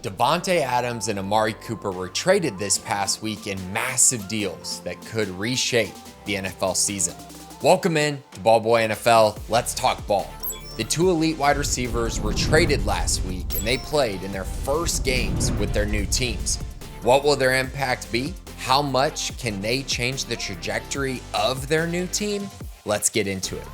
Davante Adams and Amari Cooper were traded this past week in massive deals that could reshape the NFL season. Welcome in to Ball Boy NFL. Let's talk ball. The two elite wide receivers were traded last week and they played in their first games with their new teams. What will their impact be? How much can they change the trajectory of their new team? Let's get into it.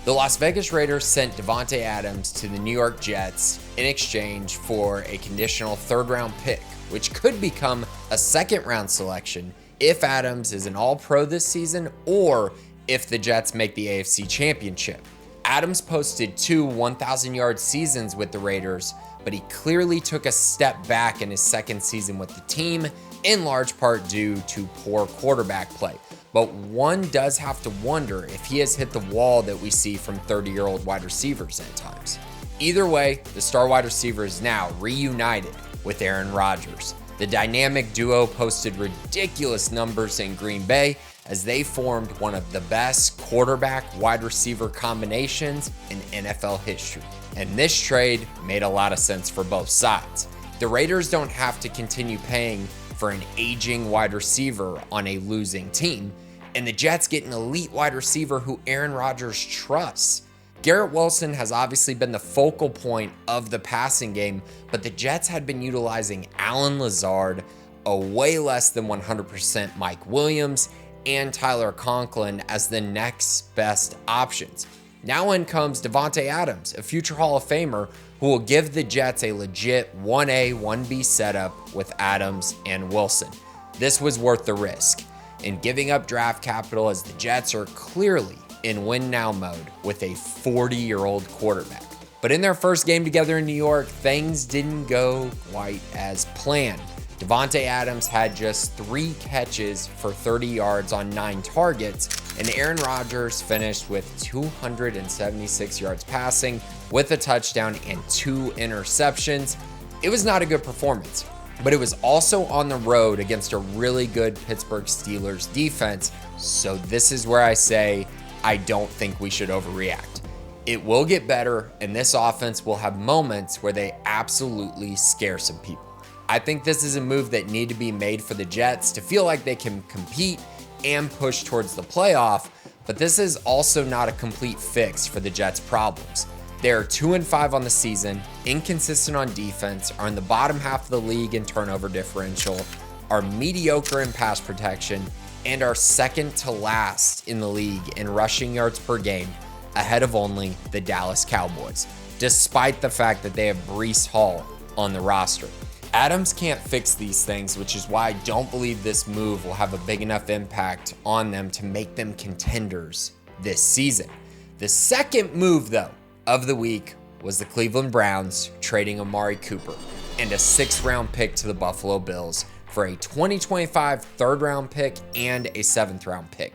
The Las Vegas Raiders sent Devonte Adams to the New York Jets in exchange for a conditional third-round pick, which could become a second-round selection if Adams is an All-Pro this season or if the Jets make the AFC Championship. Adams posted two 1,000-yard seasons with the Raiders, but he clearly took a step back in his second season with the team, in large part due to poor quarterback play. But one does have to wonder if he has hit the wall that we see from 30-year-old wide receivers at times. Either way, the star wide receiver is now reunited with Aaron Rodgers. The dynamic duo posted ridiculous numbers in Green Bay as they formed one of the best quarterback-wide receiver combinations in NFL history. And this trade made a lot of sense for both sides. The Raiders don't have to continue paying for an aging wide receiver on a losing team, and the Jets get an elite wide receiver who Aaron Rodgers trusts. Garrett Wilson has obviously been the focal point of the passing game, but the Jets had been utilizing Allen Lazard, a way less than 100% Mike Williams, and Tyler Conklin as the next best options. Now in comes Devonte Adams, a future Hall of Famer who will give the Jets a legit 1A, 1B setup with Adams and Wilson. This was worth the risk in giving up draft capital as the Jets are clearly in win-now mode with a 40-year-old quarterback. But in their first game together in New York, things didn't go quite as planned. Devonte Adams had just 3 catches for 30 yards on 9 targets, and Aaron Rodgers finished with 276 yards passing with a touchdown and 2 interceptions. It was not a good performance, but it was also on the road against a really good Pittsburgh Steelers defense, so this is where I say I don't think we should overreact. It will get better, and this offense will have moments where they absolutely scare some people. I think this is a move that needs to be made for the Jets to feel like they can compete and push towards the playoff, but this is also not a complete fix for the Jets' problems. They are 2-5 on the season, inconsistent on defense, are in the bottom half of the league in turnover differential, are mediocre in pass protection, and are second to last in the league in rushing yards per game, ahead of only the Dallas Cowboys, despite the fact that they have Breece Hall on the roster. Adams can't fix these things, which is why I don't believe this move will have a big enough impact on them to make them contenders this season. The second move, though, of the week was the Cleveland Browns trading Amari Cooper and a 6th-round pick to the Buffalo Bills for a 2025 3rd-round pick and a 7th-round pick.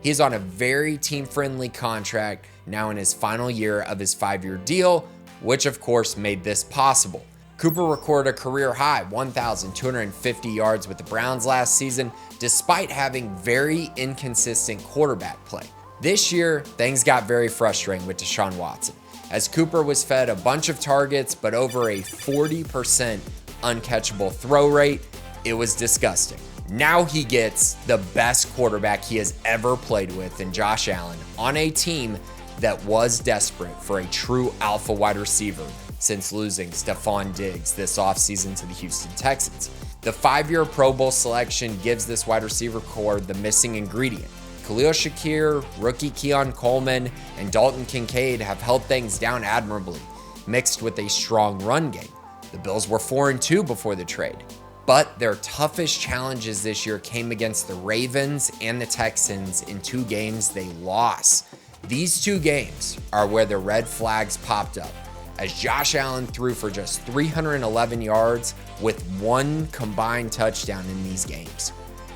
He's on a very team-friendly contract now in his final year of his 5-year deal, which of course made this possible. Cooper recorded a career-high 1,250 yards with the Browns last season, despite having very inconsistent quarterback play. This year, things got very frustrating with Deshaun Watson, as Cooper was fed a bunch of targets, but over a 40% uncatchable throw rate. It was disgusting. Now he gets the best quarterback he has ever played with in Josh Allen on a team that was desperate for a true alpha wide receiver since losing Stephon Diggs this offseason to the Houston Texans. The 5-year Pro Bowl selection gives this wide receiver core the missing ingredient. Khalil Shakir, rookie Keon Coleman, and Dalton Kincaid have held things down admirably, mixed with a strong run game. The Bills were 4-2 before the trade, but their toughest challenges this year came against the Ravens and the Texans in 2 games they lost. These 2 games are where the red flags popped up, as Josh Allen threw for just 311 yards with 1 combined touchdown in these games.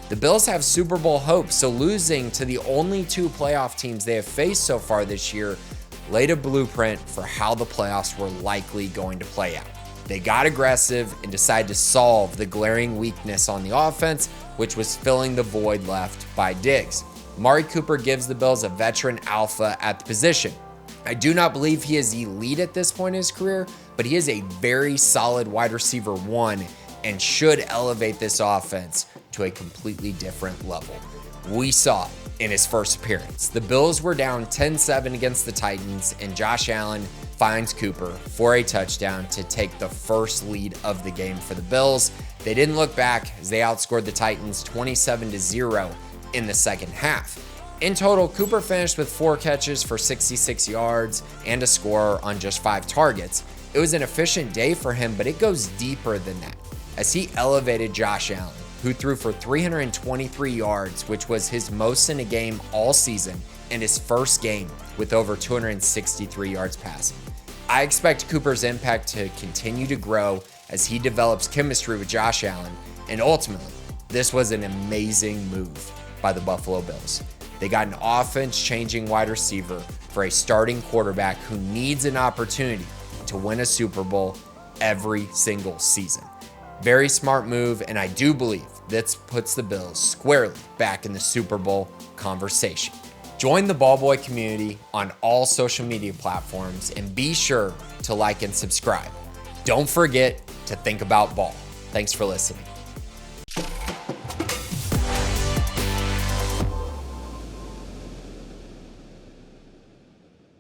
The Bills have Super Bowl hopes, so losing to the only 2 playoff teams they have faced so far this year laid a blueprint for how the playoffs were likely going to play out. They got aggressive and decided to solve the glaring weakness on the offense, which was filling the void left by Diggs. Amari Cooper gives the Bills a veteran alpha at the position. I do not believe he is elite at this point in his career, but he is a very solid wide receiver one and should elevate this offense to a completely different level. We saw in his first appearance. The Bills were down 10-7 against the Titans, and Josh Allen finds Cooper for a touchdown to take the first lead of the game for the Bills. They didn't look back as they outscored the Titans 27-0 in the second half. In total, Cooper finished with 4 catches for 66 yards and a score on just 5 targets. It was an efficient day for him, but it goes deeper than that, as he elevated Josh Allen, who threw for 323 yards, which was his most in a game all season and his first game with over 263 yards passing. I expect Cooper's impact to continue to grow as he develops chemistry with Josh Allen, and ultimately, this was an amazing move by the Buffalo Bills. They got an offense-changing wide receiver for a starting quarterback who needs an opportunity to win a Super Bowl every single season. Very smart move, and I do believe this puts the Bills squarely back in the Super Bowl conversation. Join the Ballboy community on all social media platforms and be sure to like and subscribe. Don't forget to think about ball. Thanks for listening.